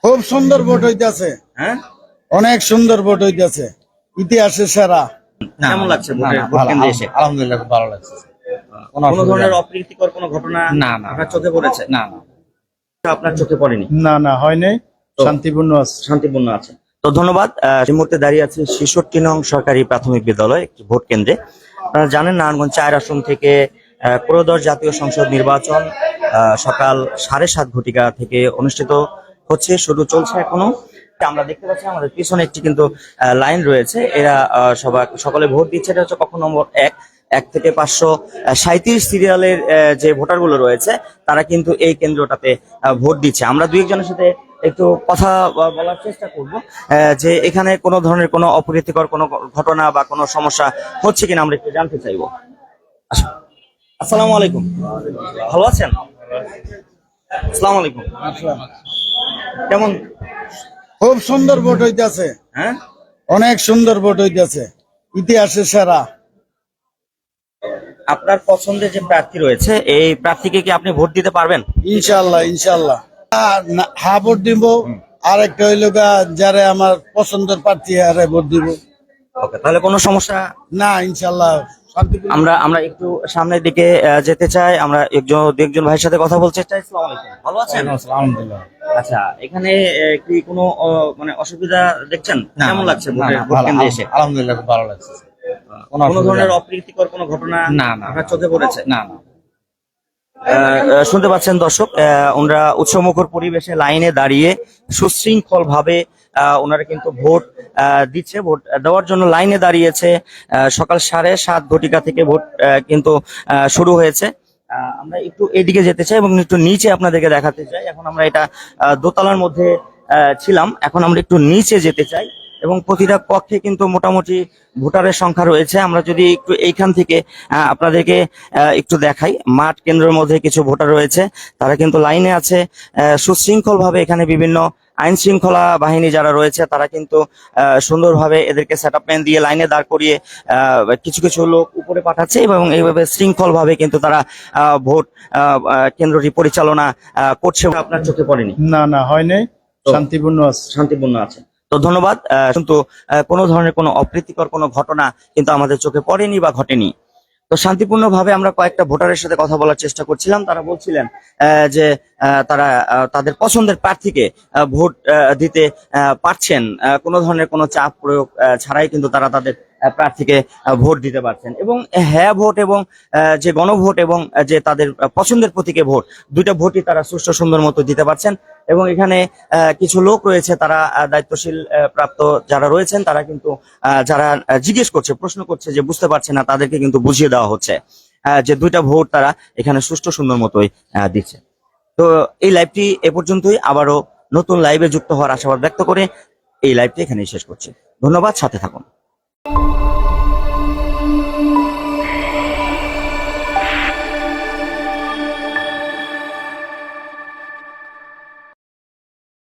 খুব সুন্দর ভোট হইতেছে। হ্যাঁ, অনেক সুন্দর ভোট হইতেছে, ইতিহাসের সেরা। কেমন লাগছে ভোট কেন্দ্রে এসে? আলহামদুলিল্লাহ, খুব ভালো লাগছে। কোনো ধরনের অপ্রীতিকর কোনো ঘটনা আপনার চোখে পড়েছে? না, আপনার চোখে পড়েনি? না হয় নাই, তো শান্তিপূর্ণ আছে। শান্তিপূর্ণ আছে। তো ধন্যবাদ। এই মুহূর্তে দাঁড়িয়ে আছে ৬৬ নং সরকারি প্রাথমিক বিদ্যালয় একটি ভোট কেন্দ্রে। আপনারা জানেন নারায়ণগঞ্জ ৪ আসন থেকে ত্রয়োদশ জাতীয় সংসদ নির্বাচন সকাল ৭:৩০ ঘটিকা থেকে অনুষ্ঠিত হচ্ছে, শুরু চলছে এখনো। আমরা দেখতে পাচ্ছি আমাদের পিছনে একটি কিন্তু লাইন রয়েছে, এরা সকলে ভোট দিচ্ছে। এটা হচ্ছে কক্ষ নম্বর ১ থেকে ৫৩৭ সিরিয়ালের যে ভোটারগুলো রয়েছে তারা কিন্তু এই কেন্দ্রটাতে ভোট দিচ্ছে। আমরা দুই একজনের সাথে একটু কথা বলার চেষ্টা করব যে এখানে কোনো ধরনের কোনো অপ্রীতিকর কোনো ঘটনা বা কোনো সমস্যা হচ্ছে কিনা আমরা একটু জানতে চাইবো। আসসালামু আলাইকুম, ভালো আছেন? আসসালামু আলাইকুম, কেমন? খুব সুন্দর ভোট হইতেছে। হ্যাঁ, অনেক সুন্দর ভোট হইতেছে, ইতিহাসের সেরা। আপনার পছন্দের যে প্রার্থী রয়েছে এই প্রার্থীকে কি আপনি ভোট দিতে পারবেন? ইনশাল্লাহ ইনশাল্লাহ হ্যাঁ ভোট দিব। আর একটা হইল যারা আমার পছন্দের প্রার্থী হারে ভোট দিব। ওকে, তাহলে কোনো সমস্যা না, ইনশাল্লাহ শান্তিপূর্ণ। আমরা একটু সামনের দিকে যেতে চাই। আমরা একজন ভাইয়ের সাথে কথা বলতে চাই। আসসালামু আলাইকুম, ভালো আছেন? আলহামদুলিল্লাহ। আচ্ছা, এখানে কি কোনো মানে অসুবিধা দেখছেন? কেমন লাগছে ভোট কেন্দ্রে এসে? আলহামদুলিল্লাহ, খুব ভালো লাগছে। কোনো ধরনের অপ্রীতিকর কোনো ঘটনা আপনার চোখে পড়েছে? না। শুনতে পাচ্ছেন দর্শক, ওনারা উৎসবমুখর পরিবেশে লাইনে দাঁড়িয়ে সুশৃঙ্খল ভাবে ওনারা কিন্তু ভোট দিচ্ছে, ভোট দেওয়ার জন্য লাইনে দাঁড়িয়েছে। সকাল ৭:৩০ ঘটিকা থেকে ভোট কিন্তু শুরু হয়েছে। আমরা একটু এদিকে যেতে চাই এবং একটু নিচে আপনাদেরকে দেখাতে চাই। এখন আমরা এটা দোতলার মধ্যে ছিলাম, এখন আমরা একটু নিচে যেতে চাই এবং প্রতিটা কক্ষে কিন্তু মোটামুটি ভোটারের সংখ্যা রয়েছে। আমরা যদি একটু এইখান থেকে আপনাদেরকে একটু দেখাই, মাঠ কেন্দ্রের মধ্যে কিছু ভোটার রয়েছে, তারা কিন্তু লাইনে আছে সুশৃঙ্খল ভাবে। এখানে বিভিন্ন আইন শৃঙ্খলা বাহিনী যারা রয়েছে তারা কিন্তু সুন্দরভাবে এদেরকে সেটআপমেন্ট দিয়ে লাইনে দাঁড় করিয়ে কিছু কিছু লোক উপরে পাঠাচ্ছে এবং এইভাবে শৃঙ্খল ভাবে কিন্তু তারা ভোট কেন্দ্রটি পরিচালনা করছে। আপনার চোখে পড়েনি? না হয় নাই, শান্তিপূর্ণ আছে। শান্তিপূর্ণ আছে। তো ধন্যবাদ। কিন্তু কোনো ধরনের কোনো অপ্রীতিকর কোনো ঘটনা কিন্তু আমাদের চোখে পড়েনি বা ঘটেনি। তো শান্তিপূর্ণভাবে আমরা কয়েকটা ভোটারের সাথে কথা বলার চেষ্টা করছিলাম। তারা বলছিলেন যে তারা তাদের পছন্দের প্রার্থীকে ভোট দিতে পারছেন, কোনো ধরনের কোনো চাপ প্রয়োগ ছাড়াই কিন্তু তারা তাদের প্রার্থীকে ভোট দিতে পারছেন। এবং হ্যাঁ ভোট এবং যে গণভোট এবং যে তাদের পছন্দের প্রতীকে ভোট, দুইটা ভোটই তারা সুষ্ঠু সুন্দর মতো দিতে পারছেন। এবং এখানে কিছু লোক রয়েছে, তারা দায়িত্বশীল প্রাপ্ত যারা রয়েছেন তারা কিন্তু যারা জিজ্ঞেস করছে, প্রশ্ন করছে যে বুঝতে পারছে না, তাদেরকে কিন্তু বুঝিয়ে দেওয়া হচ্ছে যে দুইটা ভোট তারা এখানে সুষ্ঠু সুন্দর মতোই দিচ্ছে। তো এই লাইভটি এ পর্যন্তই। আবারও নতুন লাইভে যুক্ত হওয়ার আশাবাদ ব্যক্ত করে এই লাইভটি এখানেই শেষ করছি। ধন্যবাদ, সাথে থাকুন।